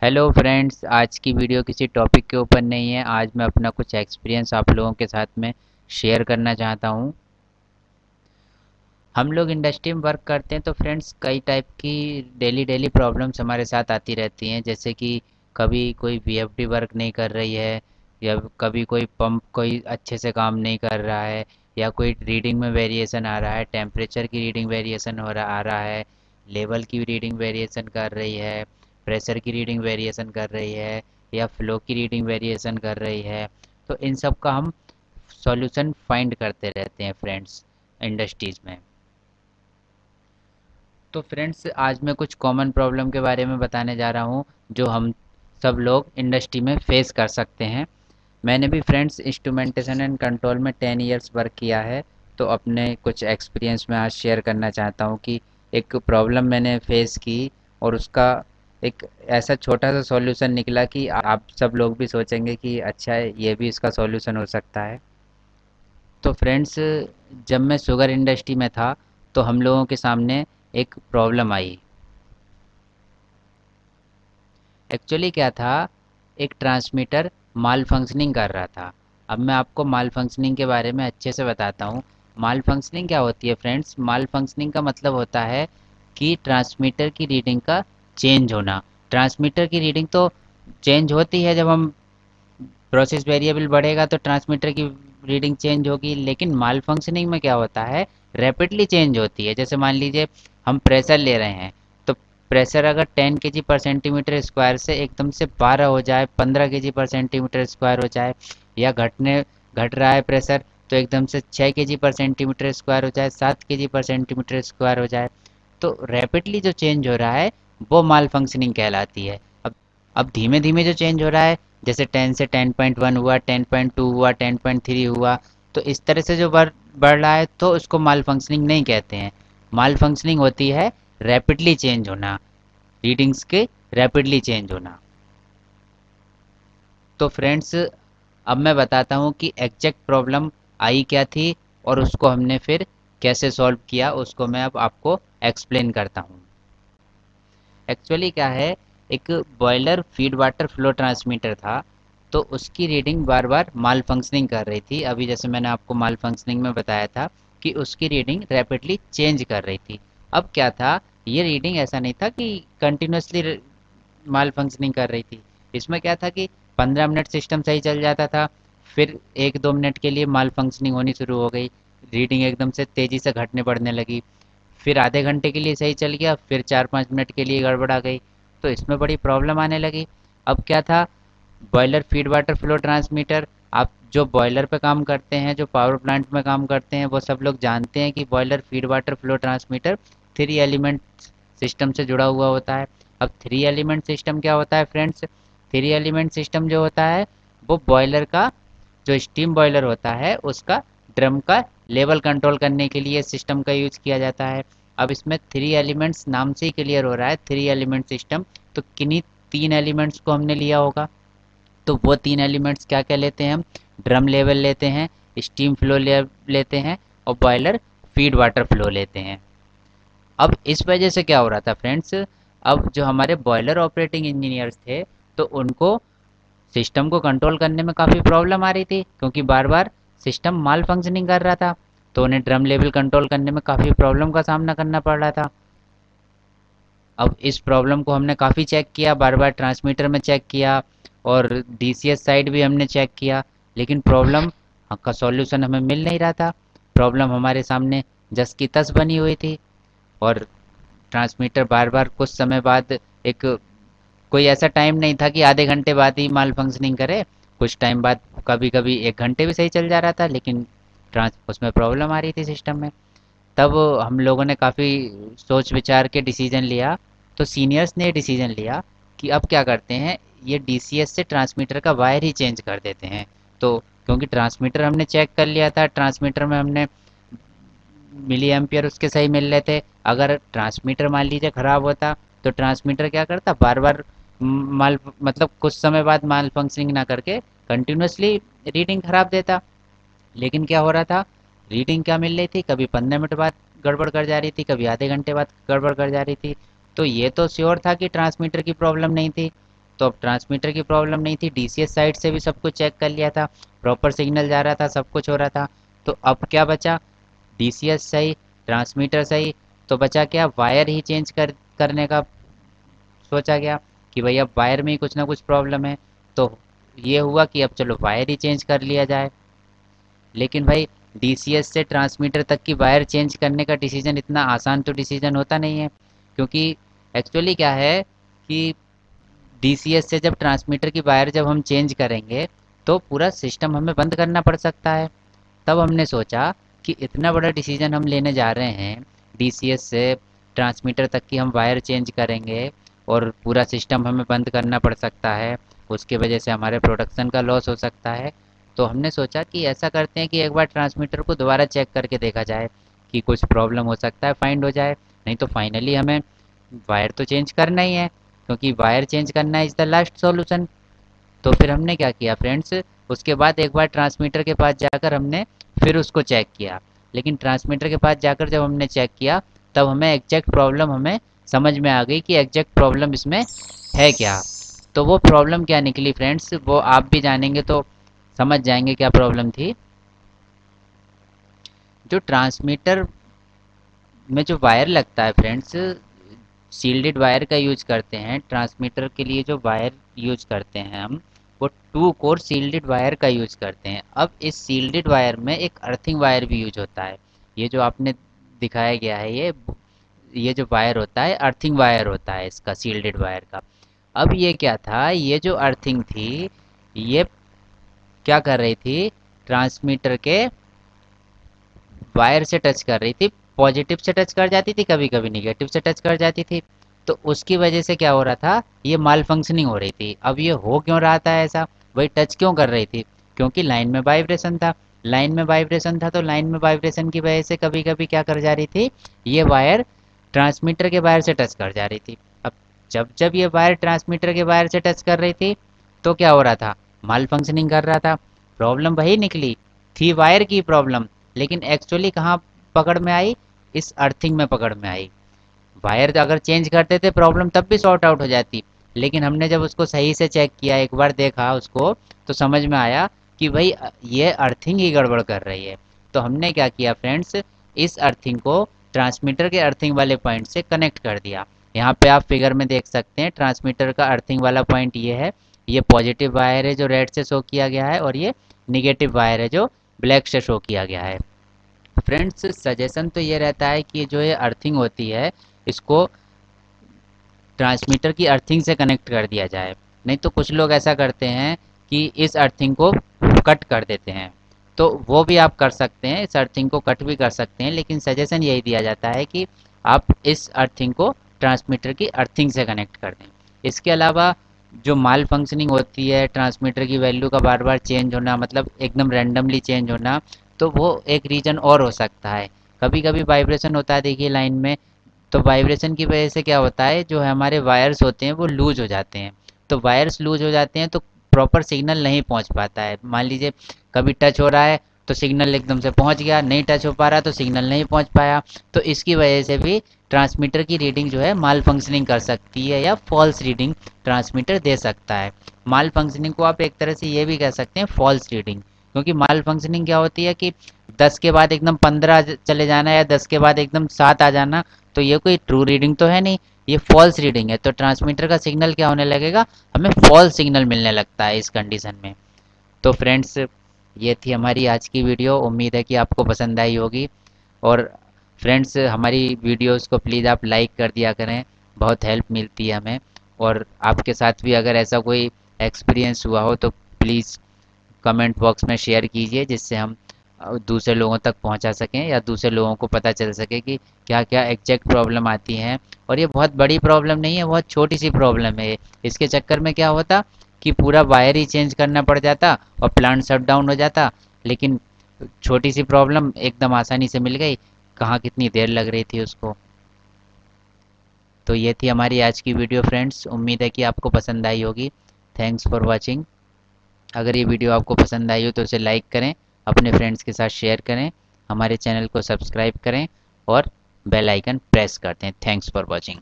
Hello friends, आज की video किसी टॉपिक के ऊपर नहीं है। आज मैं अपना कुछ एक्सपीरियंस आप लोगों के साथ में शेयर करना चाहता हूँ। हम लोग इंडस्ट्री में वर्क करते हैं तो फ्रेंड्स कई टाइप की डेली डेली प्रॉब्लम्स हमारे साथ आती रहती हैं। जैसे कि कभी कोई वीएफडी वर्क नहीं कर रही है, या कभी कोई पंप कोई अच्छे से काम नहीं कर रहा है, या कोई रीडिंग में वेरिएशन आ रहा है, टेम्परेचर की रीडिंग वेरिएशन आ रहा है, लेवल की रीडिंग वेरिएशन कर रही है, प्रेशर की रीडिंग वेरिएशन कर रही है, या फ्लो की रीडिंग वेरिएशन कर रही है। तो इन सब का हम सॉल्यूशन फाइंड करते रहते हैं फ्रेंड्स इंडस्ट्रीज़ में। तो फ्रेंड्स, आज मैं कुछ कॉमन प्रॉब्लम के बारे में बताने जा रहा हूँ जो हम सब लोग इंडस्ट्री में फेस कर सकते हैं। मैंने भी फ्रेंड्स इंस्ट्रूमेंटेशन एंड कंट्रोल में 10 इयर्स वर्क किया है। तो अपने कुछ एक्सपीरियंस में आज शेयर करना चाहता हूँ कि एक प्रॉब्लम मैंने फेस की और उसका एक ऐसा छोटा सा सॉल्यूशन निकला कि आप सब लोग भी सोचेंगे कि अच्छा है, ये भी इसका सॉल्यूशन हो सकता है। तो फ्रेंड्स, जब मैं शुगर इंडस्ट्री में था तो हम लोगों के सामने एक प्रॉब्लम आई। एक्चुअली क्या था, एक ट्रांसमीटर माल फंक्शनिंग कर रहा था। अब मैं आपको माल फंक्शनिंग के बारे में अच्छे से बताता हूँ। माल फंक्शनिंग क्या होती है फ्रेंड्स? माल फंक्शनिंग का मतलब होता है कि ट्रांसमीटर की रीडिंग का चेंज होना। ट्रांसमीटर की रीडिंग तो चेंज होती है, जब हम प्रोसेस वेरिएबल बढ़ेगा तो ट्रांसमीटर की रीडिंग चेंज होगी। लेकिन माल फंक्शनिंग में क्या होता है, रैपिडली चेंज होती है। जैसे मान लीजिए हम प्रेशर ले रहे हैं, तो प्रेशर अगर 10 kg पर सेंटीमीटर स्क्वायर से एकदम से 12 हो जाए, 15 kg पर सेंटीमीटर स्क्वायर हो जाए, या घट रहा है प्रेशर तो एकदम से 6 kg पर सेंटीमीटर स्क्वायर हो जाए, 7 kg पर सेंटीमीटर स्क्वायर हो जाए, तो रैपिडली जो चेंज हो रहा है वो माल फंक्शनिंग कहलाती है। अब धीमे धीमे जो चेंज हो रहा है, जैसे 10 से 10.1 हुआ, 10.2 हुआ, 10.3 हुआ, तो इस तरह से जो बढ़ रहा है तो उसको माल फंक्शनिंग नहीं कहते हैं। माल फंक्शनिंग होती है रैपिडली चेंज होना, रीडिंग्स के रैपिडली चेंज होना। तो फ्रेंड्स, अब मैं बताता हूँ कि एग्जैक्ट प्रॉब्लम आई क्या थी और उसको हमने फिर कैसे सॉल्व किया, उसको मैं अब आपको एक्सप्लेन करता हूँ। एक्चुअली क्या है, एक boiler feed water flow transmitter था। तो उसकी रीडिंग बार बार माल फंक्शनिंग कर रही थी। अभी जैसे मैंने आपको माल फंक्शनिंग में बताया था कि उसकी रीडिंग रैपिडली चेंज कर रही थी। अब क्या था, ये रीडिंग ऐसा नहीं था कि कंटिन्यूसली माल फंक्शनिंग कर रही थी। इसमें क्या था कि 15 मिनट सिस्टम सही चल जाता था, फिर 1-2 मिनट के लिए माल फंक्शनिंग होनी शुरू हो गई, रीडिंग एकदम से तेज़ी से घटने बढ़ने लगी। फिर आधे घंटे के लिए सही चल गया, फिर 4-5 मिनट के लिए गड़बड़ा गई। तो इसमें बड़ी प्रॉब्लम आने लगी। अब क्या था, boiler feed water flow transmitter, आप जो बॉयलर पे काम करते हैं, जो पावर प्लांट में काम करते हैं, वो सब लोग जानते हैं कि boiler feed water flow transmitter 3 element system से जुड़ा हुआ होता है। अब 3 एलिमेंट सिस्टम क्या होता है फ्रेंड्स? 3 एलिमेंट सिस्टम जो होता है वो बॉयलर का, जो स्टीम बॉयलर होता है उसका ड्रम का लेवल कंट्रोल करने के लिए सिस्टम का यूज किया जाता है। अब इसमें 3 एलिमेंट्स नाम से ही क्लियर हो रहा है, 3 एलिमेंट सिस्टम। तो किन्हीं 3 एलिमेंट्स को हमने लिया होगा। तो वो 3 एलिमेंट्स क्या क्या लेते हैं हम? ड्रम लेवल लेते हैं, स्टीम फ्लो लेते हैं, और बॉयलर फीड वाटर फ्लो लेते हैं। अब इस वजह से क्या हो रहा था फ्रेंड्स, अब जो हमारे बॉयलर ऑपरेटिंग इंजीनियर्स थे तो उनको सिस्टम को कंट्रोल करने में काफ़ी प्रॉब्लम आ रही थी, क्योंकि बार बार सिस्टम माल फंक्शनिंग कर रहा था। तो उन्हें ड्रम लेवल कंट्रोल करने में काफ़ी प्रॉब्लम का सामना करना पड़ रहा था। अब इस प्रॉब्लम को हमने काफ़ी चेक किया, बार बार ट्रांसमीटर में चेक किया, और डीसीएस साइड भी हमने चेक किया, लेकिन प्रॉब्लम का सॉल्यूशन हमें मिल नहीं रहा था। प्रॉब्लम हमारे सामने जस की तस बनी हुई थी, और ट्रांसमीटर बार बार कुछ समय बाद, एक कोई ऐसा टाइम नहीं था कि आधे घंटे बाद ही माल फंक्शनिंग करे। कुछ टाइम बाद कभी कभी 1 घंटे भी सही चल जा रहा था, लेकिन ट्रांस उसमें प्रॉब्लम आ रही थी सिस्टम में। तब हम लोगों ने काफ़ी सोच विचार के डिसीजन लिया। तो सीनियर्स ने डिसीजन लिया कि अब क्या करते हैं, ये डीसीएस से ट्रांसमीटर का वायर ही चेंज कर देते हैं। तो क्योंकि ट्रांसमीटर हमने चेक कर लिया था, ट्रांसमीटर में हमने मिली एम्पियर उसके सही मिल रहे थे। अगर ट्रांसमीटर मान लीजिए ख़राब होता तो ट्रांसमीटर क्या करता, बार बार माल मतलब कुछ समय बाद माल फंक्शनिंग ना करके कंटिन्यूसली रीडिंग ख़राब देता। लेकिन क्या हो रहा था, रीडिंग क्या मिल रही थी, कभी 15 मिनट बाद गड़बड़ कर जा रही थी, कभी आधे घंटे बाद गड़बड़ कर जा रही थी। तो ये तो श्योर था कि ट्रांसमीटर की प्रॉब्लम नहीं थी। तो अब ट्रांसमीटर की प्रॉब्लम नहीं थी, डीसीएस साइड से भी सब कुछ चेक कर लिया था, प्रॉपर सिग्नल जा रहा था, सब कुछ हो रहा था। तो अब क्या बचा, डीसीएस सही, ट्रांसमीटर सही, तो बचा क्या, वायर ही चेंज करने का सोचा गया कि भाई अब वायर में ही कुछ ना कुछ प्रॉब्लम है। तो ये हुआ कि अब चलो वायर ही चेंज कर लिया जाए। लेकिन भाई डीसीएस से ट्रांसमीटर तक की वायर चेंज करने का डिसीजन इतना आसान तो डिसीजन होता नहीं है, क्योंकि एक्चुअली क्या है कि डीसीएस से जब ट्रांसमीटर की वायर जब हम चेंज करेंगे तो पूरा सिस्टम हमें बंद करना पड़ सकता है। तब हमने सोचा कि इतना बड़ा डिसीजन हम लेने जा रहे हैं, डीसीएस से ट्रांसमीटर तक की हम वायर चेंज करेंगे और पूरा सिस्टम हमें बंद करना पड़ सकता है, उसके वजह से हमारे प्रोडक्शन का लॉस हो सकता है। तो हमने सोचा कि ऐसा करते हैं कि एक बार ट्रांसमीटर को दोबारा चेक करके देखा जाए कि कुछ प्रॉब्लम हो सकता है फाइंड हो जाए, नहीं तो फाइनली हमें वायर तो चेंज करना ही है, क्योंकि वायर चेंज करना इज़ द लास्ट सॉल्यूशन। तो फिर हमने क्या किया फ्रेंड्स, उसके बाद एक बार ट्रांसमीटर के पास जाकर हमने फिर उसको चेक किया। लेकिन ट्रांसमीटर के पास जाकर जब हमने चेक किया तब हमें एग्जैक्ट प्रॉब्लम हमें समझ में आ गई कि एग्जैक्ट प्रॉब्लम इसमें है क्या। तो वो प्रॉब्लम क्या निकली फ्रेंड्स, वो आप भी जानेंगे तो समझ जाएंगे क्या प्रॉब्लम थी। जो ट्रांसमीटर में जो वायर लगता है फ्रेंड्स, शील्डेड वायर का यूज करते हैं ट्रांसमीटर के लिए। जो वायर यूज करते हैं हम, वो 2 कोर शील्डेड वायर का यूज करते हैं। अब इस शील्डेड वायर में एक अर्थिंग वायर भी यूज होता है। ये जो आपने दिखाया गया है, ये जो वायर होता है अर्थिंग वायर होता है इसका, शील्डेड वायर का। अब ये क्या था, ये जो अर्थिंग थी ये क्या कर रही थी, ट्रांसमीटर के वायर से टच कर रही थी। पॉजिटिव से टच कर जाती थी, कभी कभी निगेटिव से टच कर जाती थी। तो उसकी वजह से क्या हो रहा था, ये माल फंक्शनिंग हो रही थी। अब ये हो क्यों रहा था ऐसा, वही टच क्यों कर रही थी, क्योंकि लाइन में वाइब्रेशन था। लाइन में वाइब्रेशन था तो लाइन में वाइब्रेशन की वजह से कभी कभी क्या कर जा रही थी, ये वायर ट्रांसमीटर के वायर से टच कर जा रही थी। अब जब जब ये वायर ट्रांसमीटर के वायर से टच कर रही थी तो क्या हो रहा था, माल फंक्शनिंग कर रहा था। प्रॉब्लम वही निकली थी, वायर की प्रॉब्लम, लेकिन एक्चुअली कहाँ पकड़ में आई, इस अर्थिंग में पकड़ में आई। वायर अगर चेंज करते थे प्रॉब्लम तब भी सॉर्ट आउट हो जाती, लेकिन हमने जब उसको सही से चेक किया, एक बार देखा उसको, तो समझ में आया कि भाई ये अर्थिंग ही गड़बड़ कर रही है। तो हमने क्या किया फ्रेंड्स, इस अर्थिंग को ट्रांसमीटर के अर्थिंग वाले पॉइंट से कनेक्ट कर दिया। यहाँ पे आप फिगर में देख सकते हैं ट्रांसमीटर का अर्थिंग वाला पॉइंट ये है, ये पॉजिटिव वायर है जो रेड से शो किया गया है, और ये निगेटिव वायर है जो ब्लैक से शो किया गया है। फ्रेंड्स सजेशन तो ये रहता है कि जो ये अर्थिंग होती है इसको ट्रांसमीटर की अर्थिंग से कनेक्ट कर दिया जाए। नहीं तो कुछ लोग ऐसा करते हैं कि इस अर्थिंग को कट कर देते हैं, तो वो भी आप कर सकते हैं, इस अर्थिंग को कट भी कर सकते हैं, लेकिन सजेशन यही दिया जाता है कि आप इस अर्थिंग को ट्रांसमीटर की अर्थिंग से कनेक्ट कर दें। इसके अलावा जो माल फंक्शनिंग होती है, ट्रांसमीटर की वैल्यू का बार बार चेंज होना, मतलब एकदम रैंडमली चेंज होना, तो वो एक रीज़न और हो सकता है। कभी कभी वाइब्रेशन होता है देखिए लाइन में, तो वाइब्रेशन की वजह से क्या होता है, जो हमारे वायर्स होते हैं वो लूज हो जाते हैं। तो वायर्स लूज हो जाते हैं तो प्रॉपर सिग्नल नहीं पहुंच पाता है। मान लीजिए कभी टच हो रहा है तो सिग्नल एकदम से पहुंच गया, नहीं टच हो पा रहा तो सिग्नल नहीं पहुंच पाया। तो इसकी वजह से भी ट्रांसमीटर की रीडिंग जो है माल फंक्शनिंग कर सकती है, या फॉल्स रीडिंग ट्रांसमीटर दे सकता है। माल फंक्शनिंग को आप एक तरह से ये भी कह सकते हैं फॉल्स रीडिंग, क्योंकि माल फंक्शनिंग क्या होती है कि 10 के बाद एकदम 15 चले जाना या 10 के बाद एकदम 7 आ जाना, तो ये कोई ट्रू रीडिंग तो है नहीं, ये फॉल्स रीडिंग है। तो ट्रांसमीटर का सिग्नल क्या होने लगेगा, हमें फॉल्स सिग्नल मिलने लगता है इस कंडीशन में। तो फ्रेंड्स ये थी हमारी आज की वीडियो, उम्मीद है कि आपको पसंद आई होगी। और फ्रेंड्स हमारी वीडियोस को प्लीज़ आप लाइक कर दिया करें, बहुत हेल्प मिलती है हमें। और आपके साथ भी अगर ऐसा कोई एक्सपीरियंस हुआ हो तो प्लीज़ कमेंट बॉक्स में शेयर कीजिए, जिससे हम दूसरे लोगों तक पहुंचा सकें, या दूसरे लोगों को पता चल सके कि क्या क्या एग्जैक्ट प्रॉब्लम आती हैं। और ये बहुत बड़ी प्रॉब्लम नहीं है, बहुत छोटी सी प्रॉब्लम है। इसके चक्कर में क्या होता कि पूरा वायर ही चेंज करना पड़ जाता और प्लांट शट डाउन हो जाता। लेकिन छोटी सी प्रॉब्लम एकदम आसानी से मिल गई, कहाँ कितनी देर लग रही थी उसको। तो ये थी हमारी आज की वीडियो फ्रेंड्स, उम्मीद है कि आपको पसंद आई होगी। Thanks for watching. अगर ये वीडियो आपको पसंद आई हो तो उसे लाइक करें, अपने फ्रेंड्स के साथ शेयर करें, हमारे चैनल को सब्सक्राइब करें और बेल आइकन प्रेस कर दें। Thanks for watching.